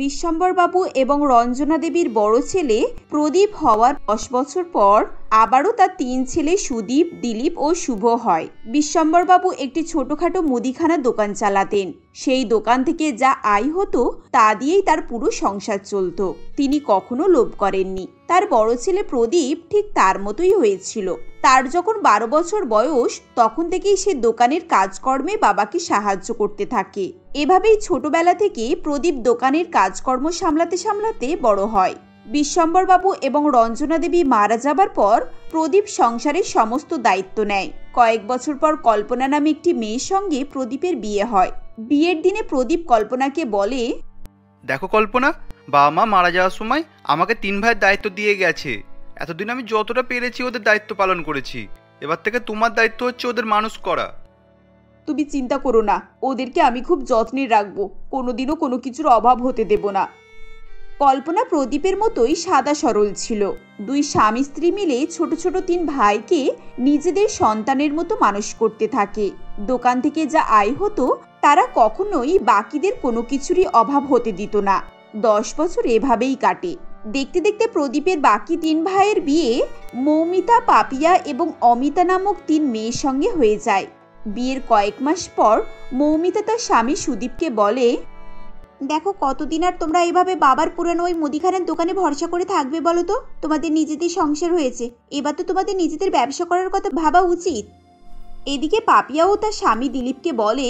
বিশ্বম্বরবাবু এবং রঞ্জনা দেবীর বড় ছেলে প্রদীপ হওয়ার 10 বছর পর আবারও তার 3 ছেলে সুদীপ, দিলীপ ও শুভ হয়। বিশ্বম্বরবাবু একটি ছোটখাটো মুদিখানা দোকান চালাতেন। সেই দোকান থেকে যা আয় হতো তা দিয়েই তার পুরো সংসার চলত। তিনি কখনো লোভ করেননি। তার বড় ছেলে প্রদীপ ঠিক তার মতোই হয়েছিল। তার যখন 12 বছর বয়স তখন থেকেই সে দোকানের কাজকর্মে বাবাকে সাহায্য করতে থাকে। এভাবেই ছোটবেলা থেকে প্রদীপ দোকানের কাজকর্ম সামলাতে সামলাতে বড় হয়। বিশ্বম্বরবাবু এবং রঞ্জনা দেবী মারা যাবার পর প্রদীপ সংসারের সমস্ত দায়িত্ব নেয়। কয়েক বছর পর কল্পনা নামে একটি মেয়ের সঙ্গে প্রদীপের বিয়ে হয়। বিয়ের দিনে প্রদীপ কল্পনাকে বলে, দেখো কল্পনা, বাবা মা মারা যাওয়ার সময় আমাকে 3 ভাইয়ের দায়িত্ব দিয়ে গেছে। এতদিন আমি যতটা পেরেছি ওদের দায়িত্ব পালন করেছি। এবার থেকে তোমার দায়িত্ব হচ্ছে ওদের মানুষ করা। তুমি চিন্তা করো না, ওদেরকে আমি খুব যত্নে রাখবো। কোনোদিনও কোনো কিছুর অভাব হতে দেব না। কল্পনা প্রদীপের মতোই সাদা সরল ছিল। দুই স্বামী স্ত্রী মিলে ছোট ছোট 3 ভাইকে নিজেদের সন্তানের মতো মানুষ করতে থাকে। দোকান থেকে যা আয় হতো তারা কখনোই বাকিদের কোনো কিছুরই অভাব হতে দিত না। 10 বছর এভাবেই কাটে। দেখতে দেখতে প্রদীপের বাকি 3 ভাইয়ের বিয়ে মৌমিতা, পাপিয়া এবং অমিতা নামক 3 মেয়ের সঙ্গে হয়ে যায়। বিয়ের কয়েক মাস পর মৌমিতা তার স্বামী সুদীপকে বলে, দেখো কতদিন আর তোমরা এভাবে বাবার পুরানো ওই মুদিখানার দোকানে ভরসা করে থাকবে বলো তো? তোমাদের নিজেদের সংসার হয়েছে, এবার তো তোমাদের নিজেদের ব্যবসা করার কথা ভাবা উচিত। এদিকে পাপিয়াও তার স্বামী দিলীপকে বলে,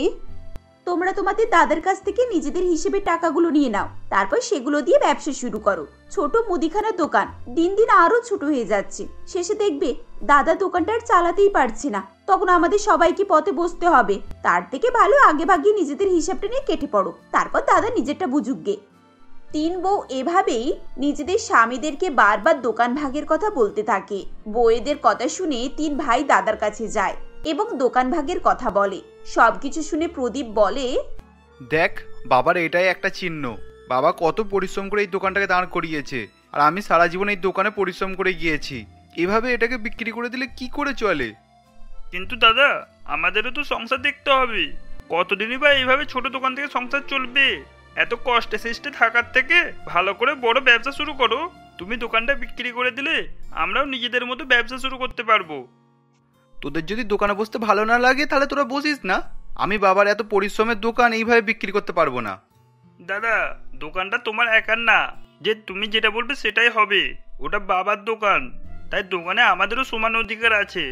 তোমরা তোমাদের দাদার কাছ থেকে নিজেদের হিসেবে টাকাগুলো নিয়ে নাও, তারপর সেগুলো দিয়ে ব্যবসা শুরু করো। ছোট মুদিখানার দোকান দিন দিন আরো ছোট হয়ে যাচ্ছে। শেষে দেখবে দাদা দোকানটা আর চালাতেই পারছে না, তখন আমাদের সবাইকে পথে বসতে হবে। তার থেকে ভালো আগে ভাগে নিজেদের হিসাবটা নিয়ে কেটে পড়ো, তারপর দাদা নিজেরটা বুঝুকগে। 3 বউ এভাবেই নিজেদের স্বামীদেরকে বারবার দোকান ভাগের কথা বলতে থাকে। বউয়েদের কথা শুনে 3 ভাই দাদার কাছে যায় এবং দোকান ভাগের কথা বলে। সবকিছু শুনে প্রদীপ বলে, দেখ, বাবার এটাই একটা চিহ্ন। বাবা কত পরিশ্রম করে এই দোকানটাকে দাঁড় করিয়েছে, আর আমি সারা জীবন এই দোকানে পরিশ্রম করে গিয়েছি। এভাবে এটাকে বিক্রি করে দিলে কি করে চলে? কিন্তু দাদা, আমাদেরও তো সংসার দেখতে হবে। কতদিনই বা এইভাবে ছোট দোকান থেকে সংসার চলবে? এত কষ্টে সৃষ্টে থাকার থেকে ভালো করে বড় ব্যবসা শুরু করো। তুমি দোকানটা বিক্রি করে দিলে আমরাও নিজেদের মতো ব্যবসা শুরু করতে পারবো। তোদের যদি দোকানে বসতে ভালো না লাগে তাহলে তোরা বসিস না। আমি বাবার এত পরিশ্রমের দোকান এইভাবে বিক্রি করতে পারবো না। দাদা, দোকানটা তোমার একার না যে তুমি যেটা বলবে সেটাই হবে। ওটা বাবার দোকান, তাই দোকানে আমাদেরও সমান অধিকার আছে।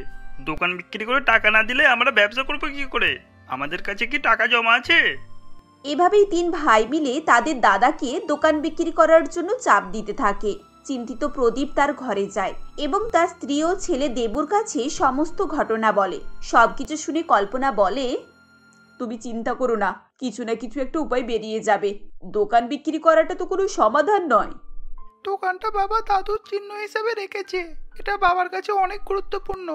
দোকান বিক্রি করে টাকা না দিলে আমরা ব্যবসা করবো কি করে? আমাদের কাছে কি টাকা জমা আছে? এভাবেই 3 ভাই মিলে তাদের দাদাকে দোকান বিক্রি করার জন্য চাপ দিতে থাকে। চিন্তিত প্রদীপ তার ঘরে যায় এবং তার স্ত্রী ও ছেলে দেবুর কাছে সমস্ত ঘটনা বলে। সবকিছু শুনে কল্পনা বলে, তুমি চিন্তা করো না, কিছু না কিছু একটা উপায় বেরিয়ে যাবে। দোকান বিক্রি করাটা তো কোনো সমাধান নয়। দোকানটা বাবা দাদুর চিহ্ন হিসেবে রেখেছে, এটা বাবার কাছে অনেক গুরুত্বপূর্ণ।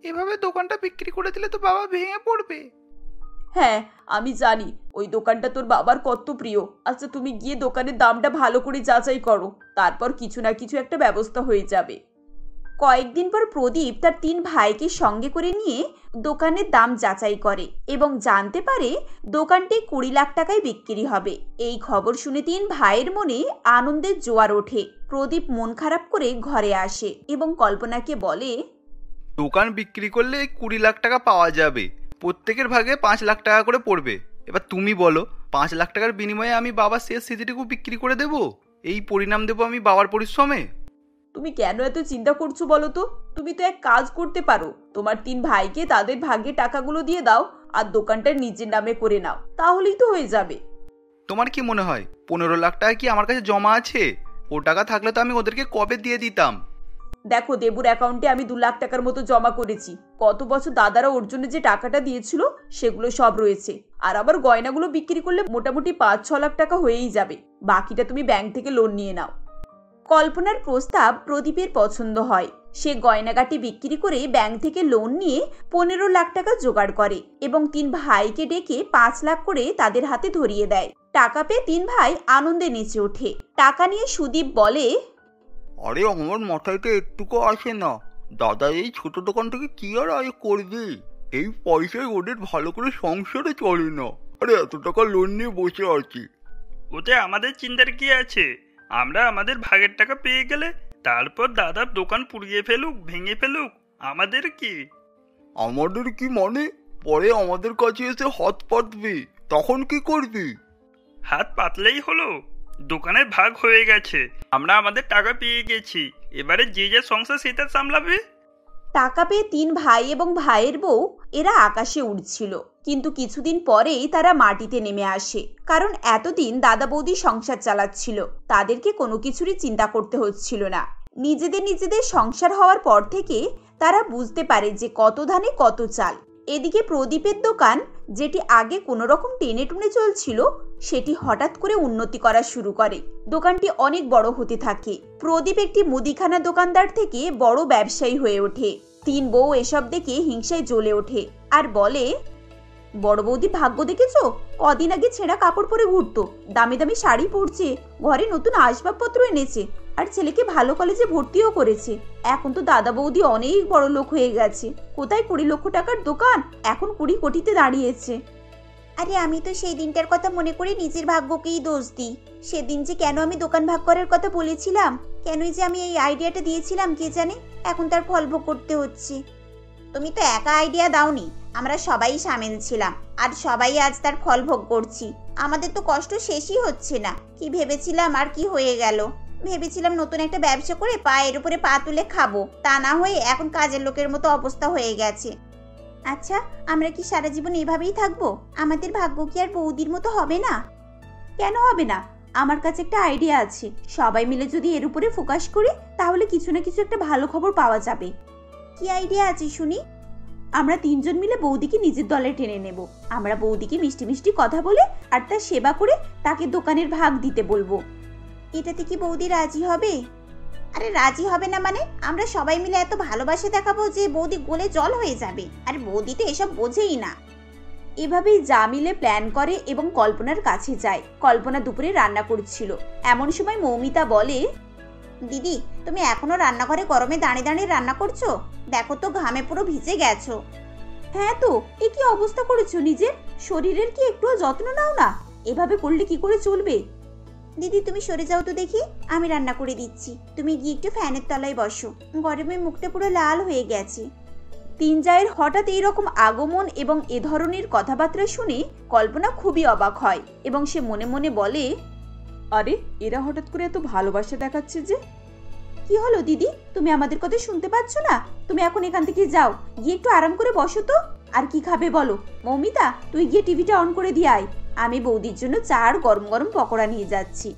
এভাবে দোকানটা বিক্রি করে দিলে তো বাবা ভেঙে পড়বে। হ্যাঁ, আমি জানি ওই দোকানটা তোর বাবার কত প্রিয়। আচ্ছা, তুমি গিয়ে দোকানের দামটা ভালো করে যাচাই করো, তারপর কিছু না কিছু একটা ব্যবস্থা হয়ে যাবে। কয়েকদিন পর প্রদীপ তার 3 ভাইকে সঙ্গে করে নিয়ে দোকানের দাম যাচাই করে এবং জানতে পারে দোকানটি 20 লাখ টাকায় বিক্রি হবে। এই খবর শুনে 3 ভাইয়ের মনে আনন্দের জোয়ার ওঠে। প্রদীপ মন খারাপ করে ঘরে আসে এবং কল্পনাকে বলে, দোকান বিক্রি করলে 20 লাখ টাকা পাওয়া যাবে। প্রত্যেকের ভাগে 5 লাখ টাকা করে পড়বে। এবার তুমি বলো, 5 লাখ টাকার বিনিময়ে আমি বাবার শেষ স্মৃতিটুকু বিক্রি করে দেব? এই পরিণাম দেবো আমি বাবার পরিশ্রমে? তুমি কেন এত চিন্তা করছো বলো তো? তুমি তো এক কাজ করতে পারো, তোমার 3 ভাইকে তাদের ভাগে টাকাগুলো দিয়ে দাও আর দোকানটা নিজের নামে করে নাও, তাহলেই তো হয়ে যাবে। তোমার কি মনে হয় 15 লাখ টাকা কি আমার কাছে জমা আছে? ও টাকা থাকলে তো আমি ওদেরকে কবে দিয়ে দিতাম। দেখো, দেবুর অ্যাকাউন্টে আমি 2 লাখ টাকার মতো জমা করেছি। গত বছর দাদারা ওর জন্য যে টাকাটা দিয়েছিল সেগুলো সব রয়েছে। আর আবার গয়নাগুলো বিক্রি করলে মোটামুটি 5-6 লাখ টাকা হয়েই যাবে। বাকিটা তুমি ব্যাংক থেকে লোন নিয়ে নাও। কল্পনার প্রস্তাব প্রদীপের পছন্দ হয়। সে গয়নাগাটি বিক্রি করে ব্যাংক থেকে লোন নিয়ে 15 লাখ টাকা জোগাড় করে এবং 3 ভাইকে ডেকে 5 লাখ করে তাদের হাতে ধরিয়ে দেয়। টাকা পেয়ে 3 ভাই আনন্দে নেচে ওঠে। টাকা নিয়ে সুদীপ বলে, আরে আমার মাথায় তো একটুকু আসে না, দাদা এই ছোট দোকান থেকে কি আর আয় করবে? এই পয়সায় ওদের ভালো করে সংসারে চলে না। আরে এত টাকা লোন নিয়ে বসে আছি। ওতে আমাদের চিন্তার কি আছে? আমরা আমাদের ভাগের টাকা পেয়ে গেলে তারপর দাদার দোকান পুড়িয়ে ফেলুক, ভেঙে ফেলুক, আমাদের কি? আমাদের কি মানে? পরে আমাদের কাছে এসে হাত পাতবি, তখন কি করবি? হাত পাতলেই হলো। দোকানের ভাগ হয়ে গেছে, আমরা আমাদের টাকা পেয়ে গেছি, এবারে যে যা সংসার সেটা সামলাবে। টাকা পেয়ে 3 ভাই এবং ভাইয়ের বউ এরা আকাশে উড়ছিল, কিন্তু কিছুদিন পরেই তারা মাটিতে নেমে আসে। কারণ এতদিন দাদা বৌদি সংসার চালাচ্ছিল, তাদেরকে কোনো কিছুরই চিন্তা করতে হচ্ছিল না। নিজেদের সংসার হওয়ার পর থেকে তারা বুঝতে পারে যে কত ধানে কত চাল। এদিকে প্রদীপের দোকান, যেটি আগে কোনো রকম টেনে টুনে চলছিল, সেটি হঠাৎ করে উন্নতি করা শুরু করে। দোকানটি অনেক বড় হতে থাকে। প্রদীপ একটি মুদিখানা দোকানদার থেকে বড় ব্যবসায়ী হয়ে ওঠে। 3 বউ এসব দেখে হিংসায় জ্বলে ওঠে আর বলে, বড় বৌদি ভাগ্য দেখেছো? কদিন আগে ছেঁড়া কাপড় পরে ঘুরতো, দামি দামি শাড়ি পরছে, ঘরে নতুন আসবাবপত্র এনেছে, আর ছেলেকে ভালো কলেজে ভর্তিও করেছে। এখন তো দাদা বৌদি অনেক বড় লোক হয়ে গেছে। কোথায় 20 লক্ষ টাকার দোকান, এখন 20 কোটিতে দাঁড়িয়েছে। আরে আমি তো সেই দিনটার কথা মনে করে নিজের ভাগ্যকেই দোষ দিই। সেদিন যে কেন আমি দোকান ভাগ করার কথা বলেছিলাম, কেনই যে আমি এই আইডিয়াটা দিয়েছিলাম কে জানে, এখন তার ফল ভোগ করতে হচ্ছে। তুমি তো একা আইডিয়া দাওনি, আমরা সবাই সামিল ছিলাম, আর সবাই আজ তার ফল ভোগ করছি। আমাদের তো কষ্ট শেষই হচ্ছে না। কি ভেবেছিলাম আর কি হয়ে গেল। ভেবেছিলাম নতুন একটা ব্যবসা করে পায়ের উপরে পা তুলে খাবো, তা না হয়ে এখন কাজের লোকের মতো অবস্থা হয়ে গেছে। আচ্ছা, আমরা কি সারা জীবন এভাবেই থাকবো? আমাদের ভাগ্য কি আর বৌদির মতো হবে না? কেন হবে না? আমার কাছে একটা আইডিয়া আছে। সবাই মিলে যদি এর উপরে ফোকাস করি, তাহলে কিছু না কিছু একটা ভালো খবর পাওয়া যাবে। কি আইডিয়া আছে শুনি? আমরা 3 জন মিলে বৌদিকে নিজের দলে টেনে নেব। আমরা বৌদিকে মিষ্টি মিষ্টি কথা বলে আর তার সেবা করে তাকে দোকানের ভাগ দিতে বলবো। এটাতে কি বৌদি রাজি হবে? আরে রাজি হবে না মানে? আমরা সবাই মিলে এত ভালোবাসা দেখাবো যে বৌদি গলে জল হয়ে যাবে। আর বৌদি তো এসব বোঝেই না। এভাবেই জামিলে প্ল্যান করে এবং কল্পনার কাছে যায়। কল্পনা দুপুরে রান্না করছিল। এমন সময় মৌমিতা বলে, দিদি তুমি এখনো রান্নাঘরে গরমে দাঁড়িয়ে দাঁড়িয়ে রান্না করছো? দেখো তো ঘামে পুরো ভিজে গেছো। হ্যাঁ তো, এ কি অবস্থা করেছো নিজের? শরীরের কি একটুও যত্ন নাও না? এভাবে করলে কি করে চলবে? দিদি তুমি সরে যাও তো দেখি, আমি রান্না করে দিচ্ছি। তুমি গিয়ে একটু ফ্যানের তলায় বসো, গরমে মুখটা পুরো লাল হয়ে গেছে। 3 জায়ের হঠাৎ এইরকম আগমন এবং এ ধরনের কথাবার্তা শুনে কল্পনা খুবই অবাক হয় এবং সে মনে মনে বলে, আরে এরা হঠাৎ করে এত ভালোবাসা দেখাচ্ছে যে। কি হলো দিদি, তুমি আমাদের কথা শুনতে পাচ্ছ না? তুমি এখন এখান থেকে যাও, গিয়ে একটু আরাম করে বসো তো। আর কি খাবে বলো? মৌমিতা তুই গিয়ে টিভিটা অন করে দিয়ে আয়, আমি বৌদির জন্য চা আর গরম গরম পকোড়া নিয়ে যাচ্ছি।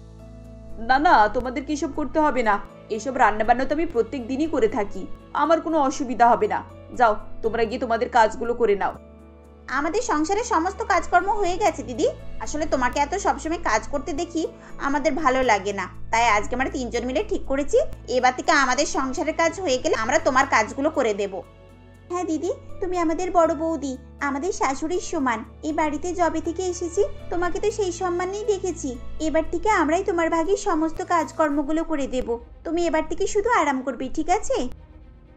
না না, তোমাদের কি এসব করতে হবে না। এসব রান্না বান্না তো আমি প্রত্যেক দিনই করে থাকি, আমার কোনো অসুবিধা হবে না। যাও তোমরা গিয়ে তোমাদের কাজগুলো করে নাও। আমাদের সংসারের সমস্ত কাজকর্ম হয়ে গেছে দিদি। আসলে তোমাকে এত সবসময় কাজ করতে দেখি আমাদের ভালো লাগে না, তাই আজকে আমরা 3 জন মিলে ঠিক করেছি এবার থেকে আমাদের সংসারের কাজ হয়ে গেলে আমরা তোমার কাজগুলো করে দেব। হ্যাঁ দিদি, তুমি আমাদের বড় বৌদি, আমাদের শাশুড়ির সমান। এই বাড়িতে যবে থেকে এসেছি তোমাকে তো সেই সম্মানেই দেখেছি। এবার থেকে আমরাই তোমার ভাগে সমস্ত কাজকর্মগুলো করে দেব। তুমি এবার থেকে শুধু আরাম করবে, ঠিক আছে?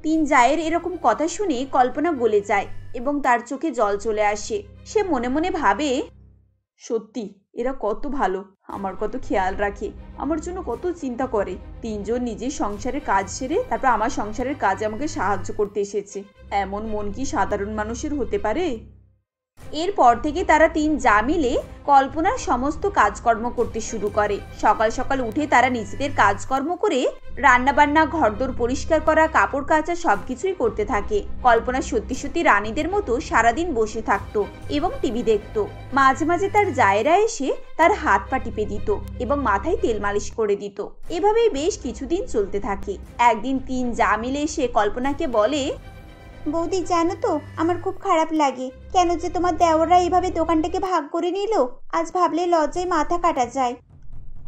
3 জায়ের এরকম কথা শুনে কল্পনা গলে যায় এবং তার চোখে জল চলে আসে। সে মনে মনে ভাবে, সত্যি এরা কত ভালো, আমার কত খেয়াল রাখে, আমার জন্য কত চিন্তা করে। 3 জন নিজের সংসারের কাজ সেরে তারপর আমার সংসারের কাজে আমাকে সাহায্য করতে এসেছে। এমন মন কি সাধারণ মানুষের হতে পারে? এরপর থেকে তারা 3 জা মিলে কল্পনার সমস্ত কাজকর্ম করতে শুরু করে। সকাল সকাল উঠে তারা নিজেদের কাজকর্ম করে রান্নাবান্না, ঘরদোর পরিষ্কার করা, কাপড় কাচা সবকিছুই করতে থাকে। কল্পনা সত্যি সত্যি রানীদের মতো সারাদিন বসে থাকতো এবং টিভি দেখতো। মাঝে মাঝে তার জায়েরা এসে তার হাত পা টিপে দিত এবং মাথায় তেল মালিশ করে দিত। এভাবেই বেশ কিছুদিন চলতে থাকে। একদিন 3 জা মিলে এসে কল্পনাকে বলে, বৌদি জানো তো আমার খুব খারাপ লাগে, কেন যে তোমার দেওররা এইভাবে দোকানটাকে ভাগ করে নিল। আজ ভাবলে লজ্জায় মাথা কাটা যায়।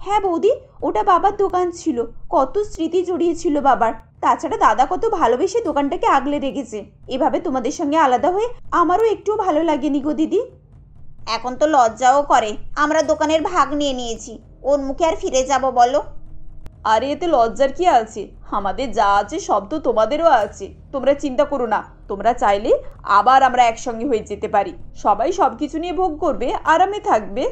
হ্যাঁ বৌদি, ওটা বাবার দোকান ছিল, কত স্মৃতি জড়িয়ে ছিল বাবার। তাছাড়া দাদা কত ভালোবেসে দোকানটাকে আগলে রেখেছে। এভাবে তোমাদের সঙ্গে আলাদা হয়ে আমারও একটুও ভালো লাগেনি গো দিদি। এখন তো লজ্জাও করে, আমরা দোকানের ভাগ নিয়ে নিয়েছি, ওর মুখে আর ফিরে যাব বলো? আরে এতে লজ্জার কি আছে? আমাদের যা আছে সব তো তোমাদেরও আছে, তোমরা চিন্তা করো না। তোমরা চাইলে আবার আমরা একসঙ্গে হয়ে যেতে পারি, সবাই সবকিছু নিয়ে ভোগ করবে, আরামে থাকবে।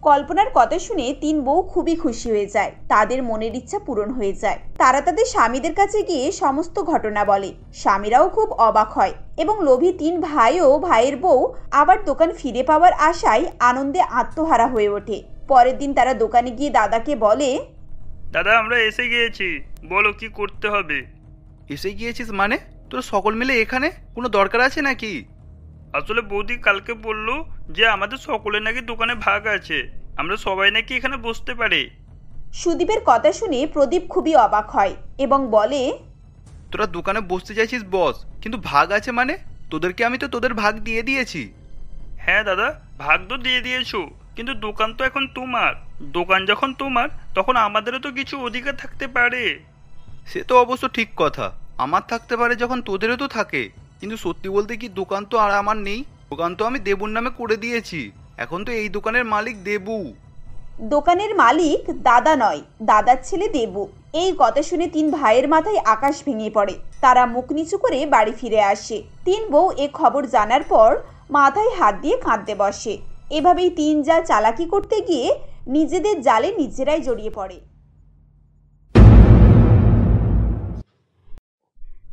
কল্পনার কথা শুনে তিন বউ খুবই খুশি হয়ে যায়। তাদের মনের ইচ্ছা পূরণ হয়ে যায়। তারা তাদের স্বামীদের কাছে গিয়ে সমস্ত ঘটনা বলে। স্বামীরাও খুব অবাক হয় এবং লোভী তিন ভাইও ভাইয়ের বউ আবার দোকান ফিরে পাওয়ার আশায় আনন্দে আত্মহারা হয়ে ওঠে। পরের দিন তারা দোকানে গিয়ে দাদাকে বলে, দাদা আমরা এসে গিয়েছি, বলো কি করতে হবে। এসে গিয়েছিস মানে? তোরা সকল মিলে এখানে কোনো দরকার আছে নাকি? আসলে বৌদি কালকে বললো যে আমাদের সকলের নাকি দোকানে ভাগ আছে, আমরা সবাই নাকি এখানে বসতে পারি। সুদীপের কথা শুনে প্রদীপ খুবই অবাক হয় এবং বলে, তোরা দোকানে বসতে চাইছিস বস, কিন্তু ভাগ আছে মানে? তোদেরকে আমি তো তোদের ভাগ দিয়ে দিয়েছি। হ্যাঁ দাদা, ভাগ তো দিয়ে দিয়েছো, কিন্তু দোকান তো এখন তোমার। দোকান যখন তোমার তখন আমাদেরও তো কিছু অধিকার থাকতে পারে। সে তো অবশ্য ঠিক কথা, আমার থাকতে পারে যখন তোদেরও তো থাকে। কিন্তু সত্যি বলতে কি, দোকান তো আর আমার নেই। দোকান তো আমি দেবুর নামে করে দিয়েছি। এখন তো এই দোকানের মালিক দেবু। দোকানের মালিক দাদা নয়, দাদার ছেলে দেবু। এই কথা শুনে তিন ভাইয়ের মাথায় আকাশ ভেঙে পড়ে। তারা মুখ নিচু করে বাড়ি ফিরে আসে। তিন বউ এ খবর জানার পর মাথায় হাত দিয়ে কাঁদতে বসে। এভাবেই তিন যা চালাকি করতে গিয়ে নিজেদের জালে নিজেরাই জড়িয়ে পড়ে।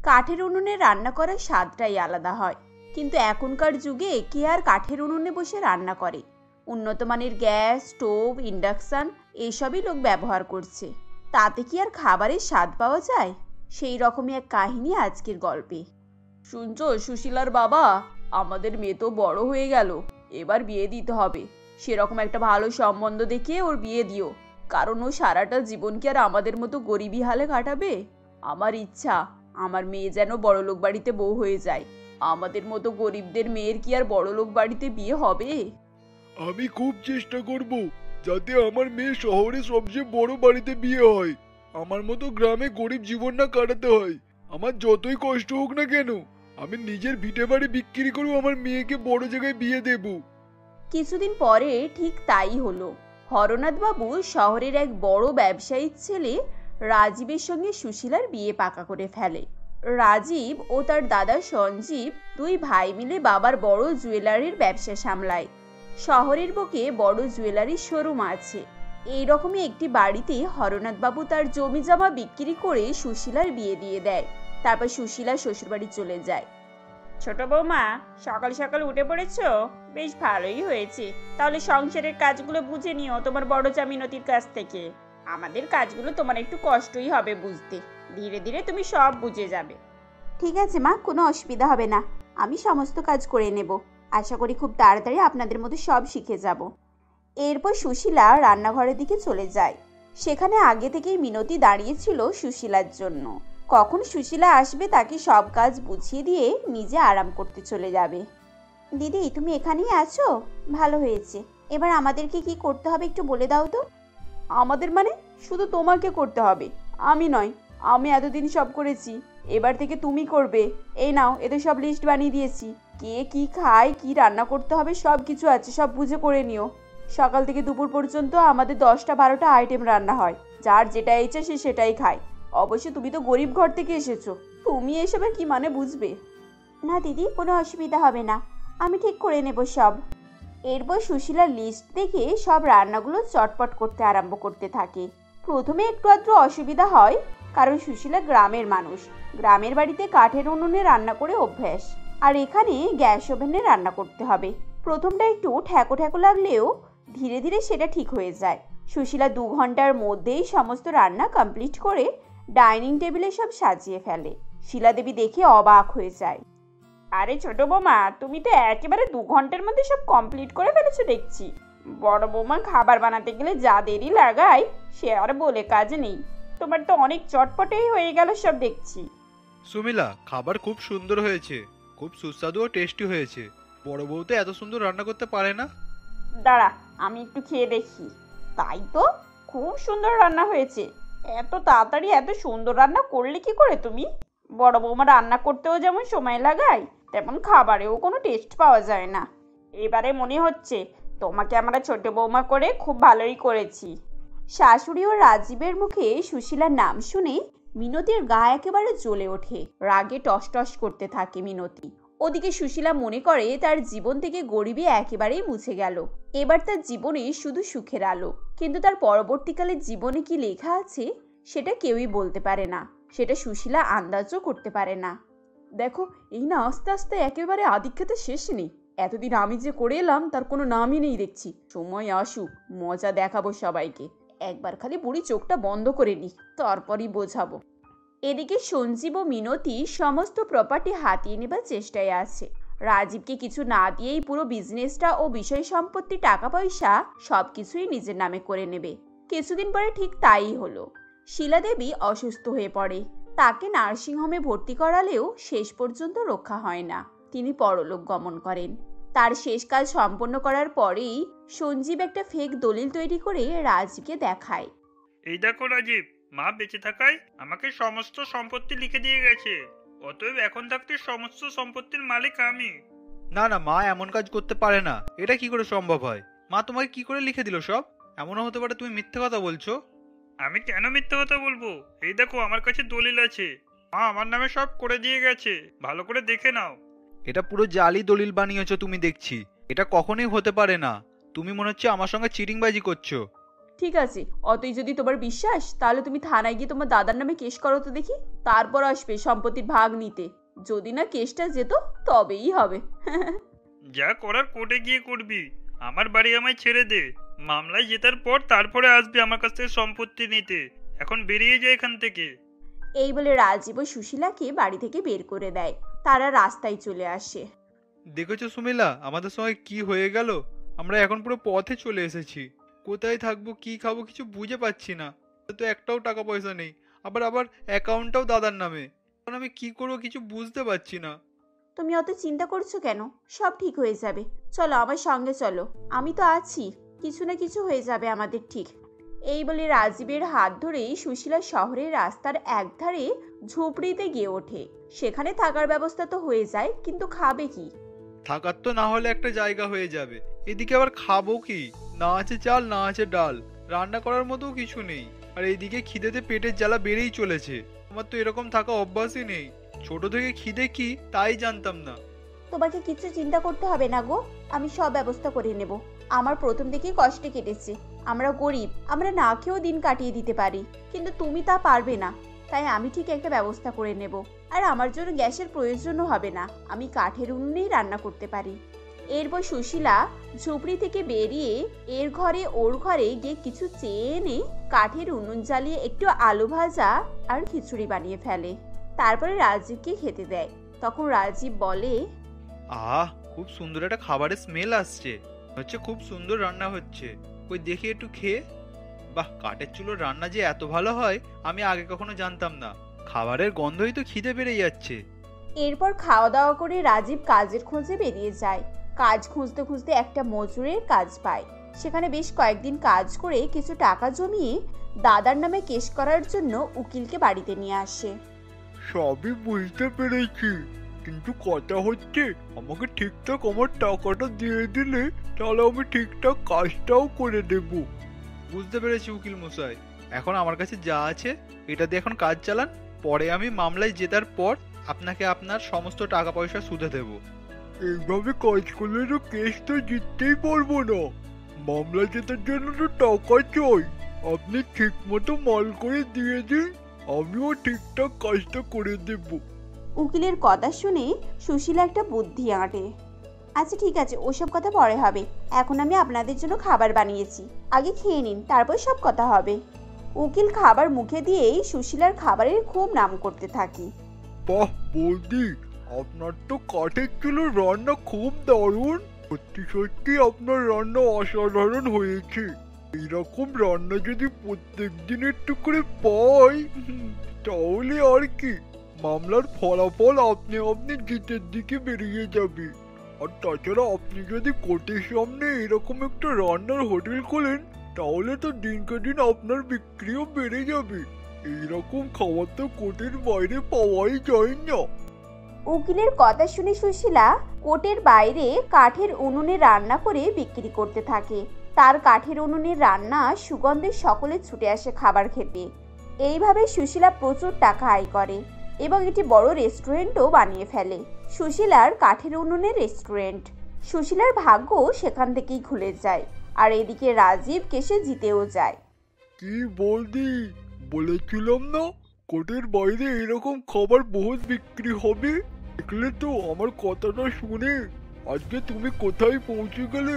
কাঠের উনুনে রান্না করার স্বাদটাই আলাদা হয়, কিন্তু এখনকার যুগে কে আর কাঠের উনুনে বসে রান্না করে? উন্নত মানের গ্যাস, স্টোভ, ইন্ডাকশন এইসবই লোক ব্যবহার করছে। তাতে কি আর খাবারের স্বাদ পাওয়া যায়? সেই রকমই এক কাহিনী আজকের গল্পে। শুনছো সুশীলার বাবা, আমাদের মেয়ে তো বড় হয়ে গেল, এবার বিয়ে দিতে হবে। সেরকম একটা ভালো সম্বন্ধ দেখে ওর বিয়ে দিও, কারণ ও সারাটা জীবন কি আর আমাদের মতো গরিবী হালে কাটাবে? আমার ইচ্ছা আমার মেয়ে যেন বড়লোক বাড়িতে বউ হয়ে যায়। আমাদের মতো গরিবদের মেয়ের কি আর বড়লোক বাড়িতে বিয়ে হবে? আমি খুব চেষ্টা করব যাতে আমার মেয়ে শহরে সবচেয়ে বড় বাড়িতে বিয়ে হয়। আমার মতো গ্রামে গরিব জীবন না কাটাতে হয়। আমার যতই কষ্ট হোক না কেন, আমি নিজের ভিটে বাড়ি বিক্রি করেও আমার মেয়েকে বড় জায়গায় বিয়ে দেব। কিছুদিন পরে ঠিক তাই হলো। হরনাথ বাবু শহরের এক বড় ব্যবসায়ীর ছেলে রাজীবের সঙ্গে সুশীলার বিয়ে পাকা করে ফেলে। রাজীব ও তার দাদা সঞ্জীব দুই ভাই মিলে বাবার বড় জুয়েলারির ব্যবসা সামলায়। শহরের বুকে বড় জুয়েলারির শোরুম আছে। এইরকমই একটি বাড়িতে হরনাথ বাবু তার জমি জমা বিক্রি করে সুশীলার বিয়ে দিয়ে দেয়। তারপর সুশীলা শ্বশুরবাড়ি চলে যায়। ছোট বৌমা, সকাল সকাল উঠে পড়েছো? বেশ ভালোই হয়েছে। তাহলে সংসারের কাজগুলো বুঝে নিও তোমার বড় চা মিনতির কাছ থেকে। আমাদের কাজগুলো তোমার একটু কষ্টই হবে বুঝতে, ধীরে ধীরে তুমি সব বুঝে যাবে। ঠিক আছে মা, কোনো অসুবিধা হবে না। আমি সমস্ত কাজ করে নেব। আশা করি খুব তাড়াতাড়ি আপনাদের মতো সব শিখে যাব। এরপর সুশীলা রান্নাঘরের দিকে চলে যায়। সেখানে আগে থেকেই মিনতি দাঁড়িয়েছিল সুশীলার জন্য। কখন সুশীলা আসবে তাকে সব কাজ বুঝিয়ে দিয়ে নিজে আরাম করতে চলে যাবে। দিদি, তুমি এখানেই আছো? ভালো হয়েছে। এবার আমাদেরকে কি করতে হবে একটু বলে দাও তো। আমাদের মানে? শুধু তোমাকে করতে হবে, আমি নয়। আমি এতদিন সব করেছি, এবার থেকে তুমি করবে। এই নাও, এতে সব লিস্ট বানিয়ে দিয়েছি। কে কি খায়, কি রান্না করতে হবে সব কিছু আছে, সব বুঝে করে নিও। সকাল থেকে দুপুর পর্যন্ত আমাদের 10-12টা আইটেম রান্না হয়। যার যেটা ইচ্ছে সে সেটাই খায়। অবশ্য তুমি তো গরিব ঘর থেকে এসেছো, তুমি এসবের কি মানে বুঝবে? না দিদি, কোনো অসুবিধা হবে না, আমি ঠিক করে নেব সব। এরপর সুশীলার লিস্ট দেখে সব রান্নাগুলো চটপট করতে আরম্ভ করতে থাকে। প্রথমে একটু আধটু অসুবিধা হয়, কারণ সুশীলা গ্রামের মানুষ। গ্রামের বাড়িতে কাঠের উনুনে রান্না করে অভ্যাস, আর এখানে গ্যাস ওভেনে রান্না করতে হবে। প্রথমটা একটু ঠ্যাকো ঠ্যাকো লাগলেও ধীরে ধীরে সেটা ঠিক হয়ে যায়। সুশীলা 2 ঘন্টার মধ্যেই সমস্ত রান্না কমপ্লিট করে ডাইনিং টেবিলে সব সাজিয়ে ফেলে। শিলাদেবী দেখে অবাক হয়ে যায়। আরে ছোট বৌমা, তুমি তো একেবারে 2 ঘন্টার মধ্যে সব কমপ্লিট করে ফেলেছো দেখছি। বড় বৌমা খাবার বানাতে গেলে যা দেরি লাগায় সে আর বলে কাজ নেই। তোমার তো অনেক চটপটেই হয়ে গেল সব দেখছি। সুমিলা, খাবার খুব সুন্দর হয়েছে, খুব সুস্বাদু ও টেস্টি হয়েছে। বড় বউ তো এত সুন্দর রান্না করতে পারে না। দাঁড়া, আমি একটু খেয়ে দেখি। তাই তো, খুব সুন্দর রান্না হয়েছে। এত তাড়াতাড়ি এত সুন্দর রান্না করলে কি করে তুমি? বড় বৌমা রান্না করতেও যেমন সময় লাগায়, তেমন খাবারেও কোনো টেস্ট পাওয়া যায় না। এবারে মনে হচ্ছে তোমাকে আমরা ছোট বৌমা করে খুব ভালোই করেছি। শাশুড়ি ও রাজীবের মুখে সুশীলার নাম শুনে মিনতির গা একেবারে জ্বলে ওঠে। রাগে টস টস করতে থাকে মিনতি। ওদিকে সুশীলা মনে করে তার জীবন থেকে গরিবী একেবারেই মুছে গেল। এবার তার জীবনে শুধু সুখের আলো। কিন্তু তার পরবর্তীকালে জীবনে কি লেখা আছে সেটা কেউই বলতে পারে না, সেটা সুশীলা আন্দাজও করতে পারে না। দেখো, এই না আস্তে আস্তে একেবারে আদিক্ষেতে শেষ নেই। এতদিন আমি যে করে এলাম তার কোনো নামই নেই দেখছি। সময় আসুক, মজা দেখাবো সবাইকে। একবার খালি বুড়ি চোখটা বন্ধ করে নি, তারপরই বোঝাবো। এদিকে সঞ্জীব ও মিনতি সমস্ত প্রপার্টি হাতিয়ে নেবার চেষ্টায় আছে। রাজীবকে কিছু না দিয়েই পুরো বিজনেসটা ও বিষয় সম্পত্তি, টাকা পয়সা সবকিছুই নিজের নামে করে নেবে। কিছুদিন পরে ঠিক তাই হলো। শিলাদেবী অসুস্থ হয়ে পড়ে। তাকে নার্সিংহোমে ভর্তি করালেও শেষ পর্যন্ত রক্ষা হয় না। তিনি পরলোক গমন করেন। তার শেষ কাজ সম্পন্ন করার পরেই সঞ্জীব একটা ফেক দলিল তৈরি করে রাজীবকে দেখায়। এই দেখো রাজীব, মা বেঁচে থাকায় আমাকে সমস্ত সম্পত্তি লিখে দিয়ে গেছে। অতএব এখন থাকতে সমস্ত সম্পত্তির মালিক আমি। না না, মা এমন কাজ করতে পারে না। এটা কি করে সম্ভব হয়? মা তোমাকে কি করে লিখে দিল সব? এমনও হতে পারে তুমি মিথ্যে কথা বলছো। আমি কেন মিথ্যে কথা বলবো? এই দেখো আমার কাছে দলিল আছে। মা আমার নামে সব করে দিয়ে গেছে, ভালো করে দেখে নাও। এটা পুরো জালি দলিল বানিয়েছো তুমি, দেখছি। এটা কখনোই হতে পারে না। তুমি মনে হচ্ছে আমার সঙ্গে চিটিংবাজি করছো। ঠিক আছে, অতই যদি তোমার বিশ্বাস, তাহলে তুমি থানায় গিয়ে তোমার দাদার নামে কেস করো তো দেখি। তারপর আসবে সম্পত্তির ভাগ নিতে। যদি না কেসটা যেত তবেই হবে। যা করার কোর্টে গিয়ে করবি। আমার বাড়ি আমায় ছেড়ে দে। মামলায় জেতার পর তারপরে আসবি আমার কাছ থেকে সম্পত্তি নিতে। এখন বেরিয়ে যায় এখান থেকে। এই বলে রাজীব ও সুশীলাকে বাড়ি থেকে বের করে দেয়। তারা রাস্তায় চলে আসে। দেখেছো সুমিলা, আমাদের সঙ্গে কি হয়ে গেল? আমরা এখন পুরো পথে চলে এসেছি। কোথায় থাকবো, কি খাবো কিছু বুঝে পাচ্ছি না। তো একটাও টাকা পয়সা নেই, আবার অ্যাকাউন্টটাও দাদার নামে। এখন আমি কি করবো কিছু বুঝতে পারছি না। তুমি অত চিন্তা করছো কেন? সব ঠিক হয়ে যাবে। চলো আমার সঙ্গে চলো, আমি তো আছি। কিছু না কিছু হয়ে যাবে আমাদের ঠিক। এই বলে রাজীবের হাত ধরেই সুশীলা শহরের রাস্তার একধারে ঝুপড়িতে গিয়ে ওঠে। সেখানে থাকার ব্যবস্থা তো হয়ে যায়, কিন্তু খাবে কি? থাকার তো না হলে একটা জায়গা হয়ে যাবে, এদিকে আবার খাবো কি? না আছে চাল, না আছে ডাল, রান্না করার মতো কিছু নেই। আর এইদিকে খিদেতে পেটের জ্বালা বেড়েই চলেছে। আমার তো এরকম থাকা অভ্যাসই নেই। ছোট থেকে খিদে কি তাই জানতাম না। তোমাকে কিছু চিন্তা করতে হবে না গো, আমি সব ব্যবস্থা করে নেব। আমার প্রথম থেকেই কষ্টে কেটেছে। আমরা গরিব, আমরা না খেয়েও দিন কাটিয়ে দিতে পারি, কিন্তু তুমি তা পারবে না। তাই আমি ঠিক একটা ব্যবস্থা করে নেব। আর আমার জন্য গ্যাসের প্রয়োজনও হবে না, আমি কাঠের উনুনেই রান্না করতে পারি। এরপর সুশীলা ঝুপড়ি থেকে বেরিয়ে এর ঘরে ওর ঘরে গিয়ে কিছু চেয়ে এনে কাঠের উনুন জ্বালিয়ে একটু আলু ভাজা আর খিচুড়ি বানিয়ে ফেলে। তারপরে রাজীবকে খেতে দেয়। তখন রাজীব বলে, খুব সুন্দর একটা খাবারের স্মেল আসছে, হচ্ছে খুব সুন্দর রান্না হচ্ছে। ওই দেখি একটু খেয়ে। বাহ, কাঠের চুলোর রান্না যে এত ভালো হয় আমি আগে কখনো জানতাম না। খাবারের গন্ধই তো খিদে বেড়ে যাচ্ছে। এরপর খাওয়া দাওয়া করে রাজীব কাজের খোঁজে বেরিয়ে যায়। কাজ খুঁজতে খুঁজতে একটা মজুরের কাজ পায়। সেখানে বেশ কয়েকদিন কাজ করে কিছু টাকা জমিয়ে দাদার নামে কেস করার জন্য উকিলকে বাড়িতে নিয়ে আসে। সবই বুঝতে পেরেছি, কিন্তু কথা হচ্ছে আমাকে ঠিকঠাক আমার টাকাটা দিয়ে দিলে তাহলে আমি ঠিকঠাক কাজটাও করে দেব। বুঝতে পেরেছি উকিল মশাই, এখন আমার কাছে যা আছে এটা দিয়ে এখন কাজ চালান। পরে আমি মামলায় জেতার পর আপনাকে আপনার সমস্ত টাকা পয়সা সুদে দেব। এইভাবে কাজ করলে তো কেস তো জিততেই পারবো না। মামলা জেতার জন্য তো টাকা চাই। আপনি ঠিক মতো মাল করে দিয়ে দিন, আমিও ঠিকঠাক কাজটা করে দেব। উকিলের কথা শুনে সুশীলা একটা বুদ্ধি আঁটে। আচ্ছা ঠিক আছে, ওসব কথা পরে হবে। এখন আমি আপনাদের জন্য খাবার বানিয়েছি, আগে খেয়ে নিন, তারপর সব কথা হবে। উকিল খাবার মুখে দিয়েই সুশীলার খাবারের খুব নাম করতে থাকে। বাহ বৌদি, আপনার তো কাঠের চুলোর রান্না খুব দারুণ। সত্যি সত্যি আপনার রান্না অসাধারণ হয়েছে। এইরকম রান্না যদি প্রত্যেক দিন একটু করে পাই তাহলে আর কি, মামলার ফলাফল আপনি জিতের দিকে বেরিয়ে যাবে। আর তাছাড়া আপনি যদি কোর্টের সামনে এরকম একটা রান্নার হোটেল খোলেন তাহলে তো দিনকে দিন আপনার বিক্রিও বেড়ে যাবে। এইরকম খাবার তো কোর্টের বাইরে পাওয়াই যায় না। উকিলের কথা শুনে সুশীলা কোর্টের বাইরে কাঠের উনুনে রান্না করে বিক্রি করতে থাকে। তার কাঠের উনুনের রান্না সুগন্ধে সকলে ছুটে আসে খাবার খেতে। এইভাবে সুশীলা প্রচুর টাকা আয় করে। এবং একটি বড় রেস্টুরেন্টও বানিয়ে ফেলে। সুশীলার কাঠের উনুনের রেস্টুরেন্ট। সুশীলার ভাগ্য সেখান থেকেই খুলে যায়। আর এদিকে রাজীবকে সে জিতেও যায়। কি বলদি, বলেছিলাম না কোর্টের বাইরে এরকম খাবার বহুত বিক্রি হবে। দেখলে তো আমার কথাটা শুনে আজকে তুমি কোথায় পৌঁছে গেলে।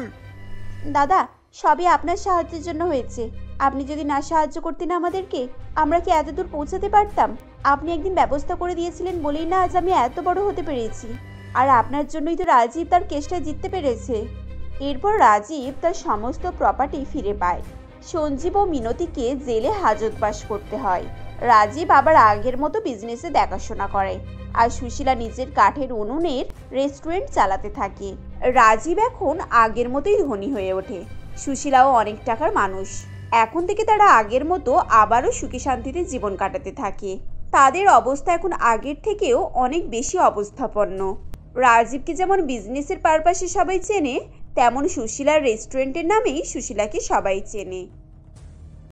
দাদা, সবই আপনার সাহায্যের জন্য হয়েছে। আপনি যদি না সাহায্য করতেন আমাদেরকে, আমরা কি এত দূর পৌঁছাতে পারতাম? আপনি একদিন ব্যবস্থা করে দিয়েছিলেন বলেই না আজ আমি এত বড় হতে পেরেছি। আর আপনার জন্যই তো রাজীব তার কেসটা জিততে পেরেছে। এরপর রাজীব তার সমস্ত প্রপার্টি ফিরে পায়। সঞ্জীব ও মিনতিকে জেলে হাজতবাস করতে হয়। রাজীব আবার আগের মতো বিজনেসে দেখাশোনা করে। আর সুশীলা নিজের কাঠের উনুনের রেস্টুরেন্ট চালাতে থাকে। রাজীব এখন আগের মতোই ধনী হয়ে ওঠে। সুশীলাও অনেক টাকার মানুষ। এখন থেকে তারা আগের মতো আবারও সুখে শান্তিতে জীবন কাটাতে থাকে। তাদের অবস্থা এখন আগের থেকেও অনেক বেশি অবস্থাপন্ন। রাজীবকে যেমন বিজনেসের পারপাসে সবাই চেনে, তেমন সুশীলার রেস্টুরেন্টের নামেই সুশীলাকে সবাই চেনে।